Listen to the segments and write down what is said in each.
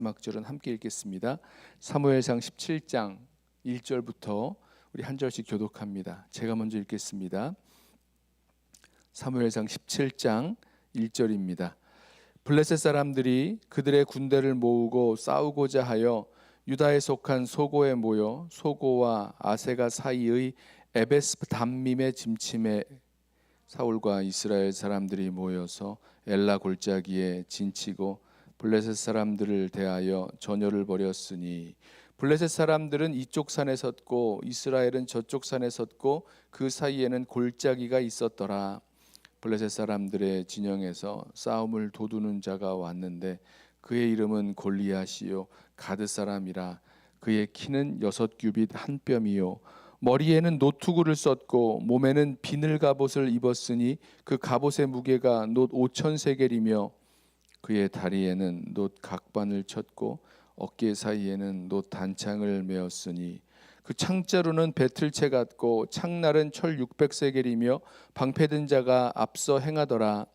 마지막 절은 함께 읽겠습니다. 사무엘상 17장 1절부터 우리 한 절씩 교독합니다. 제가 먼저 읽겠습니다. 사무엘상 17장 1절입니다. 블레셋 사람들이 그들의 군대를 모으고 싸우고자 하여 유다에 속한 소고에 모여 소고와 아세가 사이의 에베스 담밈의 짐침에 사울과 이스라엘 사람들이 모여서 엘라 골짜기에 진치고 블레셋 사람들을 대하여 전열을 벌였으니 블레셋 사람들은 이쪽 산에 섰고 이스라엘은 저쪽 산에 섰고 그 사이에는 골짜기가 있었더라. 블레셋 사람들의 진영에서 싸움을 도두는 자가 왔는데 그의 이름은 골리앗이요 가드 사람이라. 그의 키는 6규빗 한 뼘이요 머리에는 노투구를 썼고 몸에는 비늘 갑옷을 입었으니 그 갑옷의 무게가 놋 5,000세겔이며 그의 다리에는 놋 각반을 쳤고 어깨 사이에는 놋 단창을 메었으니 그 창자루는 배틀채 같고 창날은 철 600세겔이며 방패든 자가 앞서 행하더라.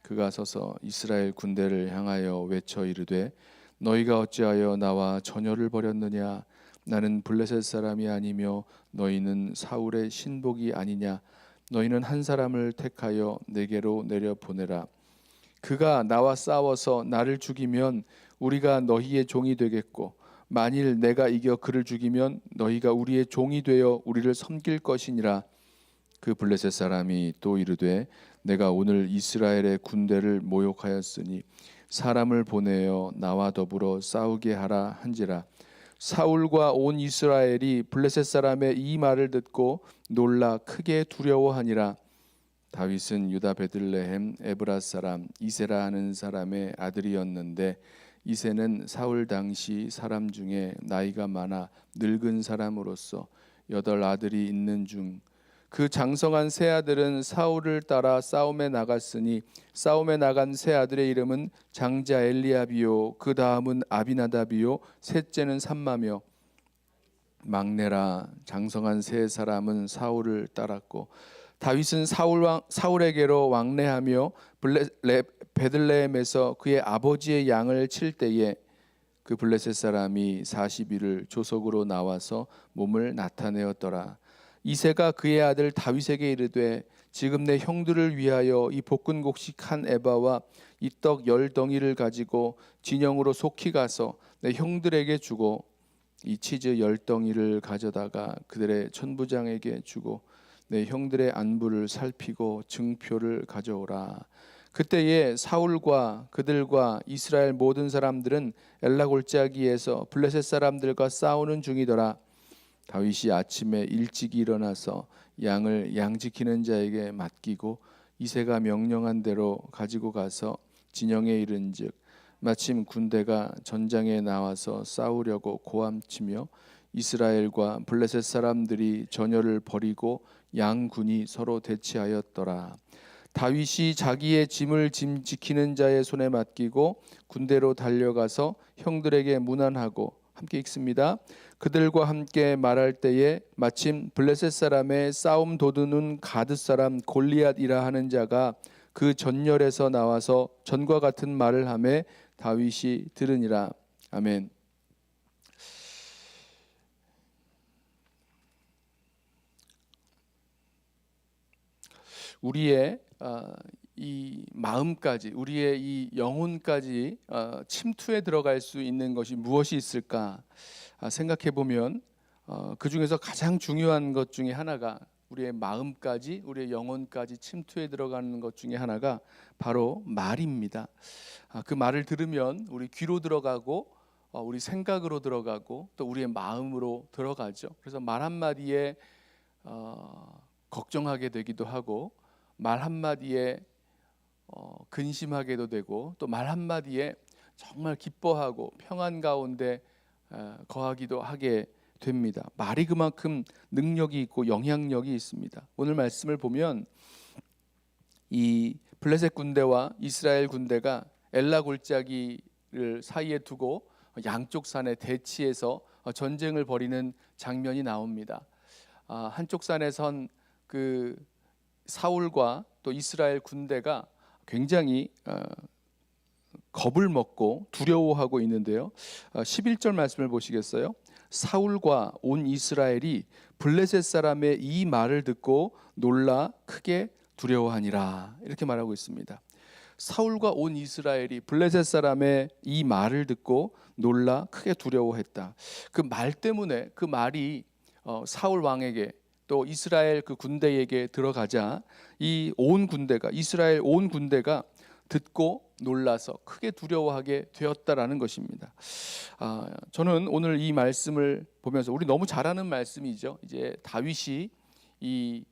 그가 서서 이스라엘 군대를 향하여 외쳐 이르되 너희가 어찌하여 나와 전열을 벌였느냐. 나는 블레셋 사람이 아니며 너희는 사울의 신복이 아니냐. 너희는 한 사람을 택하여 내게로 내려 보내라. 그가 나와 싸워서 나를 죽이면 우리가 너희의 종이 되겠고 만일 내가 이겨 그를 죽이면 너희가 우리의 종이 되어 우리를 섬길 것이니라. 그 블레셋 사람이 또 이르되 내가 오늘 이스라엘의 군대를 모욕하였으니 사람을 보내어 나와 더불어 싸우게 하라 한지라. 사울과 온 이스라엘이 블레셋 사람의 이 말을 듣고 놀라 크게 두려워하니라. 다윗은 유다 베들레헴 에브라 사람 이세라 하는 사람의 아들이었는데 이세는 사울 당시 사람 중에 나이가 많아 늙은 사람으로서 8 아들이 있는 중 그 장성한 세 아들은 사울을 따라 싸움에 나갔으니 싸움에 나간 세 아들의 이름은 장자 엘리압이요 그 다음은 아비나답이요 셋째는 삼마며 막내라. 장성한 세 사람은 사울을 따랐고 다윗은 사울에게로 왕래하며 베들레헴에서 그의 아버지의 양을 칠 때에 그 블레셋 사람이 40일을 조석으로 나와서 몸을 나타내었더라. 이새가 그의 아들 다윗에게 이르되 지금 내 형들을 위하여 이 볶은 곡식 한 에바와 이 떡 10덩이를 가지고 진영으로 속히 가서 내 형들에게 주고 이 치즈 10덩이를 가져다가 그들의 천부장에게 주고 내 형들의 안부를 살피고 증표를 가져오라. 그때에 사울과 그들과 이스라엘 모든 사람들은 엘라 골짜기에서 블레셋 사람들과 싸우는 중이더라. 다윗이 아침에 일찍 일어나서 양을 양지키는 자에게 맡기고 이새가 명령한 대로 가지고 가서 진영에 이른즉 마침 군대가 전장에 나와서 싸우려고 고함치며 이스라엘과 블레셋 사람들이 전열을 벌이고 양군이 서로 대치하였더라. 다윗이 자기의 짐을 짐 지키는 자의 손에 맡기고 군대로 달려가서 형들에게 문안하고 함께 읽습니다. 그들과 함께 말할 때에 마침 블레셋 사람의 싸움 도두는 가드 사람 골리앗이라 하는 자가 그 전열에서 나와서 전과 같은 말을 하매 다윗이 들으니라. 아멘. 우리의 이 마음까지 우리의 이 영혼까지 침투에 들어갈 수 있는 것이 무엇이 있을까 생각해 보면 그 중에서 가장 중요한 것 중에 하나가 우리의 마음까지 우리의 영혼까지 침투에 들어가는 것 중에 하나가 바로 말입니다. 그 말을 들으면 우리 귀로 들어가고 우리 생각으로 들어가고 또 우리의 마음으로 들어가죠. 그래서 말 한마디에 걱정하게 되기도 하고 말 한마디에 근심하게도 되고 또 말 한마디에 정말 기뻐하고 평안 가운데 거하기도 하게 됩니다. 말이 그만큼 능력이 있고 영향력이 있습니다. 오늘 말씀을 보면 이 블레셋 군대와 이스라엘 군대가 엘라 골짜기를 사이에 두고 양쪽 산에 대치해서 전쟁을 벌이는 장면이 나옵니다. 한쪽 산에 선 그 사울과 또 이스라엘 군대가 굉장히 겁을 먹고 두려워하고 있는데요. 11절 말씀을 보시겠어요? 사울과 온 이스라엘이 블레셋 사람의 이 말을 듣고 놀라 크게 두려워하니라, 이렇게 말하고 있습니다. 사울과 온 이스라엘이 블레셋 사람의 이 말을 듣고 놀라 크게 두려워했다. 그 말 때문에, 그 말이 사울 왕에게 또 이스라엘 그 군대에게 들어가자 이 온 군대가, 이스라엘 온 군대가 듣고 놀라서 크게 두려워하게 되었다라는 것입니다. 저는 오늘 이 말씀을 보면서, 우리 너무 잘 아는 말씀이죠. 이제 다윗이 이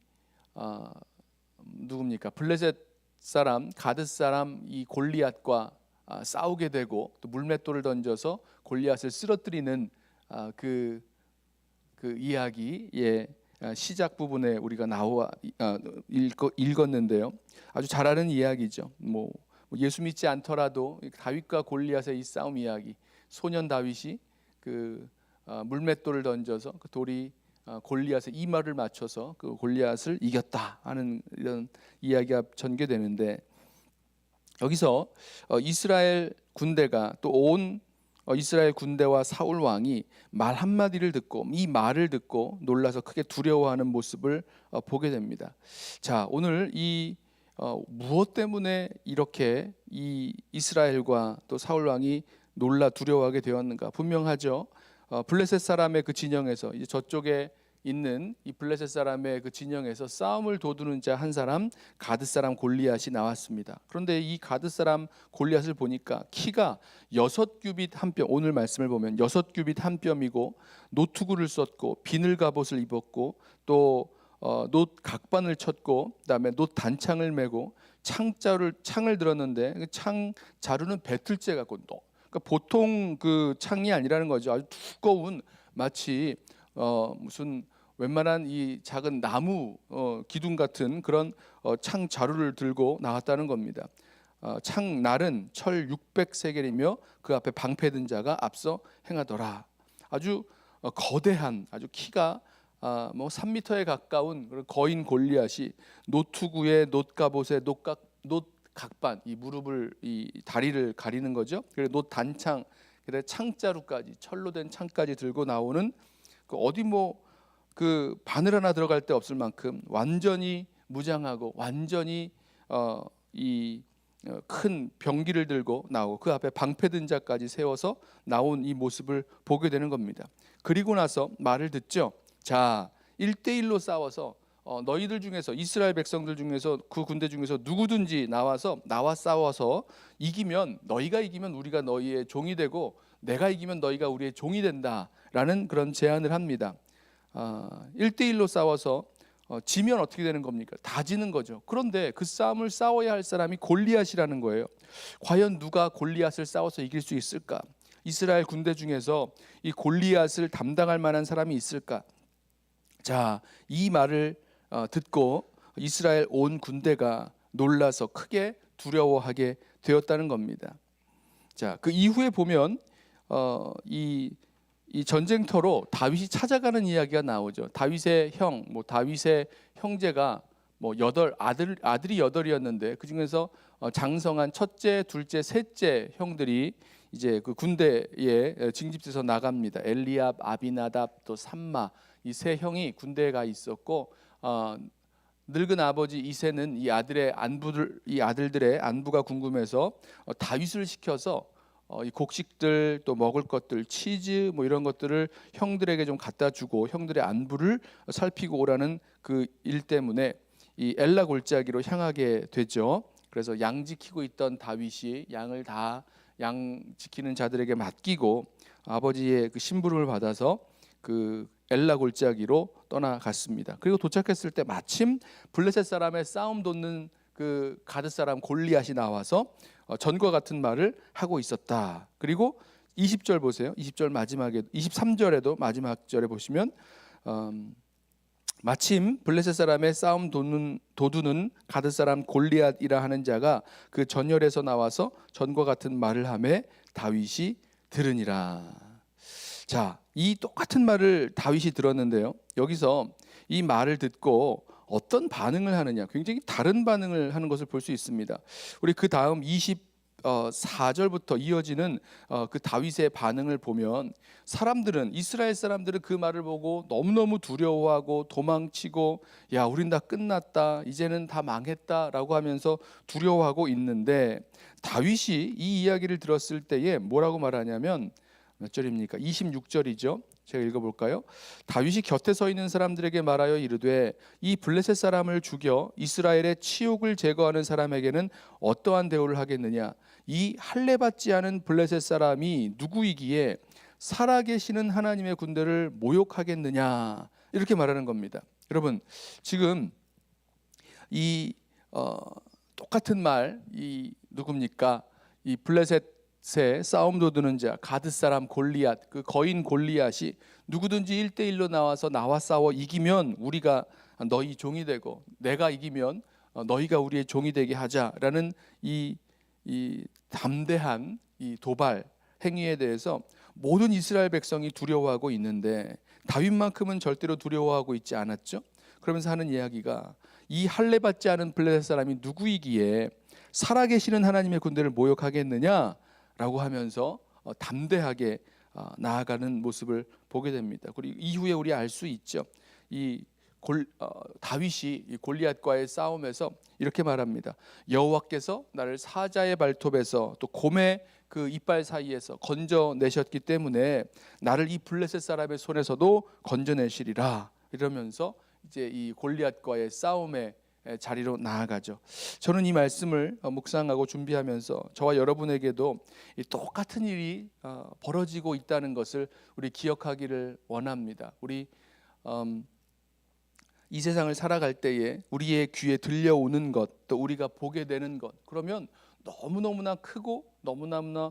누굽니까? 블레셋 사람, 가드 사람 이 골리앗과 싸우게 되고 또 물맷돌을 던져서 골리앗을 쓰러뜨리는 그 이야기의 시작 부분에 우리가 읽었는데요. 아주 잘 아는 이야기죠. 뭐 예수 믿지 않더라도 다윗과 골리앗의 이 싸움 이야기, 소년 다윗이 그 물맷돌을 던져서 그 돌이 골리앗의 이마를 맞춰서 그 골리앗을 이겼다 하는 이런 이야기가 전개되는데, 여기서 이스라엘 군대가 또 온 이스라엘 군대와 사울 왕이 말 한마디를 듣고, 이 말을 듣고 놀라서 크게 두려워하는 모습을 보게 됩니다. 자, 오늘 이 무엇 때문에 이렇게 이 이스라엘과 또 사울 왕이 놀라 두려워하게 되었는가? 분명하죠. 블레셋 사람의 그 진영에서, 이제 저쪽에 있는 이 블레셋 사람의 그 진영에서 싸움을 도두는 자 한 사람, 가드 사람 골리앗이 나왔습니다. 그런데 이 가드 사람 골리앗을 보니까 키가 6규빗 한 뼘, 오늘 말씀을 보면 6규빗 한 뼘이고 노투구를 썼고 비늘 갑옷을 입었고 또 놋 각반을 쳤고 그다음에 놋 단창을 메고 창을 들었는데 창 자루는 배틀째 갖고, 그러니까 보통 그 창이 아니라는 거죠. 아주 두꺼운, 마치 무슨 웬만한 이 작은 나무 기둥 같은 그런 창 자루를 들고 나왔다는 겁니다. 창 날은 철 600세겔이며 그 앞에 방패 든 자가 앞서 행하더라. 아주 거대한, 아주 키가 뭐 3m에 가까운 그런 거인 골리앗이 노투구에 놋갑옷에 놋각반, 이 무릎을, 이 다리를 가리는 거죠. 그리고 놋 단창, 그다음에 창자루까지, 철로 된 창까지 들고 나오는, 그 어디 뭐 그 바늘 하나 들어갈 데 없을 만큼 완전히 무장하고 완전히 이 큰 병기를 들고 나오고 그 앞에 방패 든 자까지 세워서 나온 이 모습을 보게 되는 겁니다. 그리고 나서 말을 듣죠. 자, 1대1로 싸워서 너희들 중에서, 이스라엘 백성들 중에서, 그 군대 중에서 누구든지 나와 싸워서 이기면, 너희가 이기면 우리가 너희의 종이 되고 내가 이기면 너희가 우리의 종이 된다라는 그런 제안을 합니다. 1대1로 싸워서 지면 어떻게 되는 겁니까? 다 지는 거죠. 그런데 그 싸움을 싸워야 할 사람이 골리앗이라는 거예요. 과연 누가 골리앗을 싸워서 이길 수 있을까? 이스라엘 군대 중에서 이 골리앗을 담당할 만한 사람이 있을까? 자, 이 말을 듣고 이스라엘 온 군대가 놀라서 크게 두려워하게 되었다는 겁니다. 자, 그 이후에 보면 이 전쟁터로 다윗이 찾아가는 이야기가 나오죠. 다윗의 다윗의 형제가 뭐 아들이 8이었는데 그 중에서 장성한 첫째, 둘째, 셋째 형들이 이제 그 군대에 징집돼서 나갑니다. 엘리압, 아비나답, 또 삼마, 이 세 형이 군대에 가 있었고, 늙은 아버지 이새는 이 아들들의 안부가 궁금해서 다윗을 시켜서 이 곡식들, 또 먹을 것들, 치즈 뭐 이런 것들을 형들에게 좀 갖다 주고 형들의 안부를 살피고 오라는 그 일 때문에 이 엘라 골짜기로 향하게 되죠. 그래서 양 지키고 있던 다윗이 양을 다 양 지키는 자들에게 맡기고 아버지의 그 심부름을 받아서 그 엘라 골짜기로 떠나갔습니다. 그리고 도착했을 때 마침 블레셋 사람의 싸움 돋는 그 가드 사람 골리앗이 나와서 전과 같은 말을 하고 있었다. 그리고 20절 보세요. 20절 마지막에, 23절에도 마지막 절에 보시면 마침 블레셋 사람의 싸움 도두는 가드 사람 골리앗이라 하는 자가 그 전열에서 나와서 전과 같은 말을 하매 다윗이 들으니라. 자, 이 똑같은 말을 다윗이 들었는데요. 여기서 이 말을 듣고 어떤 반응을 하느냐, 굉장히 다른 반응을 하는 것을 볼 수 있습니다. 우리 그 다음 4절부터 이어지는 그 다윗의 반응을 보면 사람들은, 이스라엘 사람들은 그 말을 보고 너무너무 두려워하고 도망치고, 야 우린 다 끝났다, 이제는 다 망했다라고 하면서 두려워하고 있는데, 다윗이 이 이야기를 들었을 때에 뭐라고 말하냐면, 몇 절입니까? 26절이죠. 제가 읽어볼까요? 다윗이 곁에 서 있는 사람들에게 말하여 이르되, 이 블레셋 사람을 죽여 이스라엘의 치욕을 제거하는 사람에게는 어떠한 대우를 하겠느냐? 이 할례 받지 않은 블레셋 사람이 누구이기에 살아계시는 하나님의 군대를 모욕하겠느냐? 이렇게 말하는 겁니다. 여러분, 지금 이 똑같은 말, 이 누굽니까? 이 블레셋의 싸움 도두는 자 가드 사람 골리앗, 그 거인 골리앗이 누구든지 1대1로 나와서 나와 싸워 이기면 우리가 너희 종이 되고, 내가 이기면 너희가 우리의 종이 되게 하자라는 이 담대한 이 도발 행위에 대해서 모든 이스라엘 백성이 두려워하고 있는데, 다윗만큼은 절대로 두려워하고 있지 않았죠. 그러면서 하는 이야기가, 이 할례 받지 않은 블레셋 사람이 누구이기에 살아계시는 하나님의 군대를 모욕하겠느냐라고 하면서 담대하게 나아가는 모습을 보게 됩니다. 그리고 이후에 우리 알 수 있죠. 다윗이 이 골리앗과의 싸움에서 이렇게 말합니다. 여호와께서 나를 사자의 발톱에서 또 곰의 그 이빨 사이에서 건져내셨기 때문에 나를 이 블레셋 사람의 손에서도 건져내시리라, 이러면서 이제 이 골리앗과의 싸움의 자리로 나아가죠. 저는 이 말씀을 묵상하고 준비하면서 저와 여러분에게도 이 똑같은 일이 벌어지고 있다는 것을 우리 기억하기를 원합니다. 우리 이 세상을 살아갈 때에 우리의 귀에 들려오는 것, 또 우리가 보게 되는 것, 그러면 너무너무나 크고 너무너무나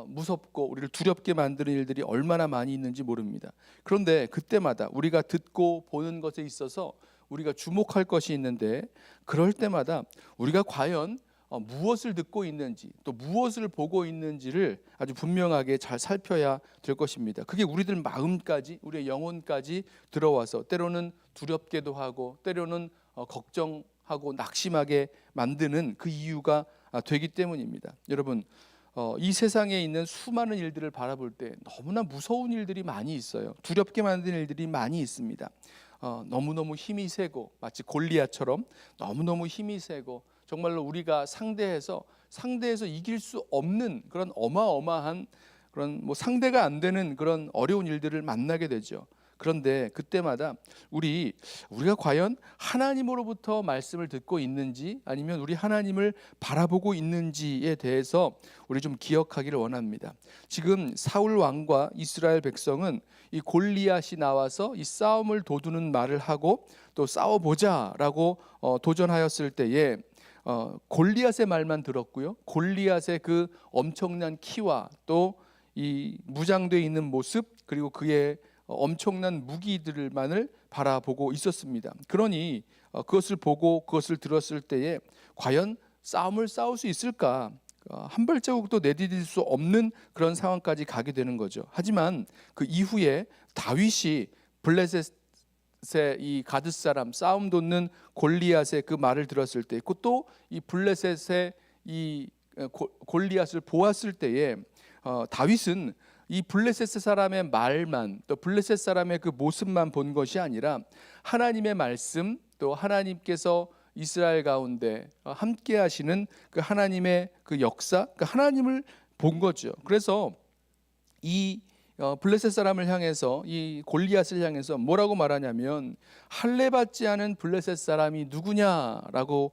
무섭고 우리를 두렵게 만드는 일들이 얼마나 많이 있는지 모릅니다. 그런데 그때마다 우리가 듣고 보는 것에 있어서 우리가 주목할 것이 있는데, 그럴 때마다 우리가 과연 무엇을 듣고 있는지 또 무엇을 보고 있는지를 아주 분명하게 잘 살펴야 될 것입니다. 그게 우리들 마음까지, 우리의 영혼까지 들어와서 때로는 두렵게도 하고 때로는 걱정하고 낙심하게 만드는 그 이유가 되기 때문입니다. 여러분, 이 세상에 있는 수많은 일들을 바라볼 때 너무나 무서운 일들이 많이 있어요. 두렵게 만드는 일들이 많이 있습니다. 너무너무 힘이 세고, 마치 골리앗처럼 너무너무 힘이 세고, 정말로 우리가 상대해서 이길 수 없는 그런 어마어마한 그런 상대가 안 되는 그런 어려운 일들을 만나게 되죠. 그런데 그때마다 우리가 과연 하나님으로부터 말씀을 듣고 있는지, 아니면 우리 하나님을 바라보고 있는지에 대해서 우리 좀 기억하기를 원합니다. 지금 사울 왕과 이스라엘 백성은 이 골리앗이 나와서 이 싸움을 도두는 말을 하고 또 싸워보자라고 도전하였을 때에 골리앗의 말만 들었고요. 골리앗의 그 엄청난 키와 또 이 무장되어 있는 모습, 그리고 그의 엄청난 무기들만을 바라보고 있었습니다. 그러니 그것을 보고 그것을 들었을 때에 과연 싸움을 싸울 수 있을까? 한 발자국도 내디딜 수 없는 그런 상황까지 가게 되는 거죠. 하지만 그 이후에 다윗이 블레셋의 이 가드 사람, 싸움 돋는 골리앗의 그 말을 들었을 때, 또 이 블레셋의 이 골리앗을 보았을 때에 다윗은 이 블레셋 사람의 말만, 또 블레셋 사람의 그 모습만 본 것이 아니라 하나님의 말씀, 또 하나님께서 이스라엘 가운데 함께 하시는 그 하나님의 그 역사, 그 하나님을 본 거죠. 그래서 이 블레셋 사람을 향해서, 이 골리앗을 향해서 뭐라고 말하냐면, 할례 받지 않은 블레셋 사람이 누구냐라고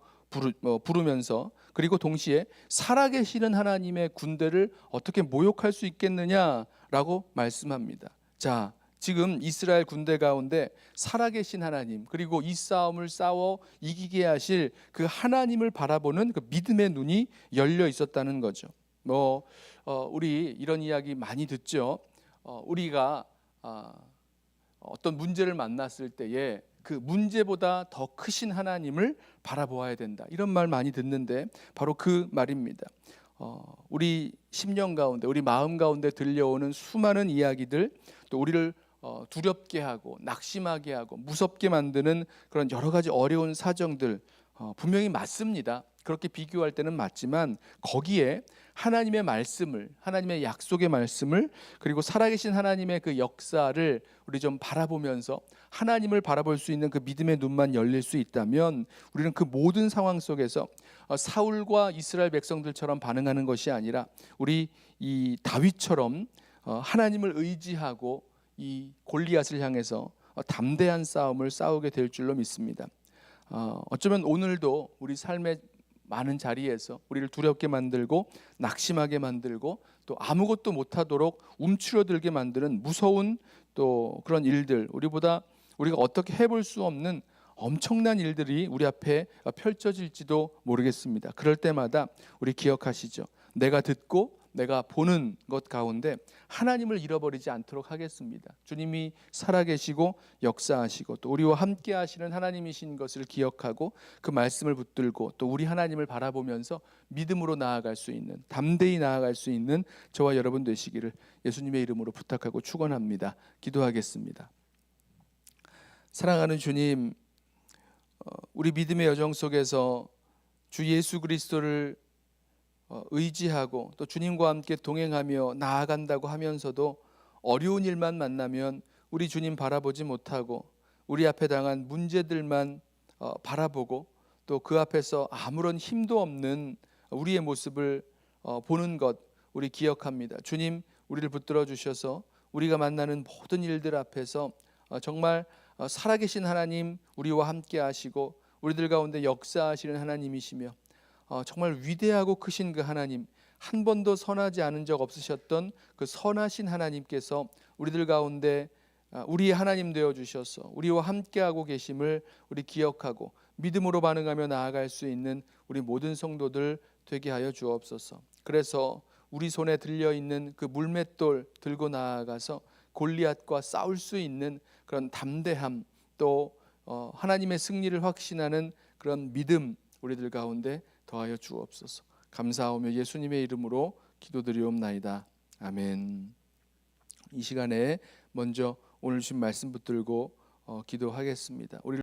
부르면서, 그리고 동시에 살아계시는 하나님의 군대를 어떻게 모욕할 수 있겠느냐라고 말씀합니다. 자, 지금 이스라엘 군대 가운데 살아계신 하나님, 그리고 이 싸움을 싸워 이기게 하실 그 하나님을 바라보는 그 믿음의 눈이 열려 있었다는 거죠. 우리 이런 이야기 많이 듣죠. 우리가 어떤 문제를 만났을 때에 그 문제보다 더 크신 하나님을 바라보아야 된다, 이런 말 많이 듣는데 바로 그 말입니다. 우리 심령 가운데, 우리 마음 가운데 들려오는 수많은 이야기들, 또 우리를 두렵게 하고 낙심하게 하고 무섭게 만드는 그런 여러 가지 어려운 사정들 분명히 맞습니다. 그렇게 비교할 때는 맞지만 거기에 하나님의 말씀을, 하나님의 약속의 말씀을, 그리고 살아계신 하나님의 그 역사를 우리 좀 바라보면서 하나님을 바라볼 수 있는 그 믿음의 눈만 열릴 수 있다면 우리는 그 모든 상황 속에서 사울과 이스라엘 백성들처럼 반응하는 것이 아니라 우리 이 다윗처럼 하나님을 의지하고 이 골리앗을 향해서 담대한 싸움을 싸우게 될 줄로 믿습니다. 어쩌면 오늘도 우리 삶의 많은 자리에서 우리를 두렵게 만들고 낙심하게 만들고 또 아무것도 못하도록 움츠러들게 만드는 무서운 또 그런 일들, 우리가 어떻게 해볼 수 없는 엄청난 일들이 우리 앞에 펼쳐질지도 모르겠습니다. 그럴 때마다 우리 기억하시죠? 내가 듣고 내가 보는 것 가운데 하나님을 잃어버리지 않도록 하겠습니다. 주님이 살아계시고 역사하시고 또 우리와 함께 하시는 하나님이신 것을 기억하고 그 말씀을 붙들고 또 우리 하나님을 바라보면서 믿음으로 나아갈 수 있는, 담대히 나아갈 수 있는 저와 여러분 되시기를 예수님의 이름으로 부탁하고 축원합니다. 기도하겠습니다. 사랑하는 주님, 우리 믿음의 여정 속에서 주 예수 그리스도를 의지하고 또 주님과 함께 동행하며 나아간다고 하면서도 어려운 일만 만나면 우리 주님 바라보지 못하고 우리 앞에 당한 문제들만 바라보고 또 그 앞에서 아무런 힘도 없는 우리의 모습을 보는 것 우리 기억합니다. 주님, 우리를 붙들어 주셔서 우리가 만나는 모든 일들 앞에서 정말 살아계신 하나님, 우리와 함께 하시고 우리들 가운데 역사하시는 하나님이시며 정말 위대하고 크신 그 하나님, 한 번도 선하지 않은 적 없으셨던 그 선하신 하나님께서 우리들 가운데 우리의 하나님 되어 주셔서 우리와 함께하고 계심을 우리 기억하고 믿음으로 반응하며 나아갈 수 있는 우리 모든 성도들 되게 하여 주옵소서. 그래서 우리 손에 들려있는 그 물맷돌 들고 나아가서 골리앗과 싸울 수 있는 그런 담대함, 또 하나님의 승리를 확신하는 그런 믿음 우리들 가운데 더하여 주옵소서. 감사하며 예수님의 이름으로 기도드리옵나이다. 아멘. 이 시간에 먼저 오늘 주신 말씀 붙들고 기도하겠습니다. 우리